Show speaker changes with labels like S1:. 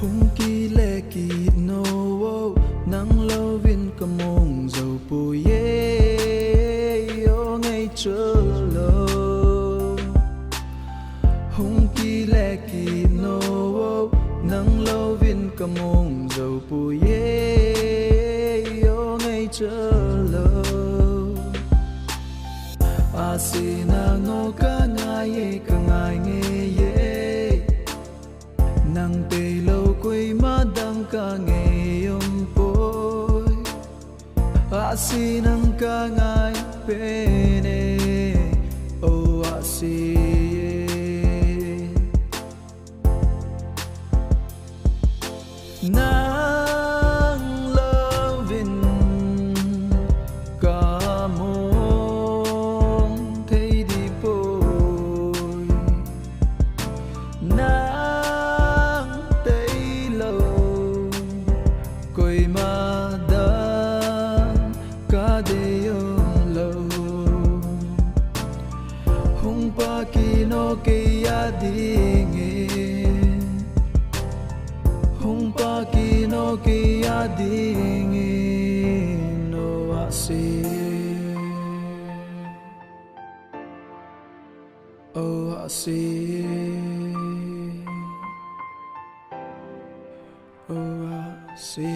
S1: hung kỳ lệ kỳ no nắng lâu viên cầm mông dầu bù ye yo ngày chờ lâu hung kỳ lệ kỳ no nắng lâu viên cầm mông dầu bù ye yo ngày chờ lâu asina no ka ngai nghe ye nang tê lâu quay má đăng ca nghe yom bôi asinang ka ngai pene o asi nang loving ka mong thấy đi bôi nang tây lâu coi mà đăng ca de lâu hung pa kino ke ya dinge hung pa kino ke ya dinge no asi oh asi oh asi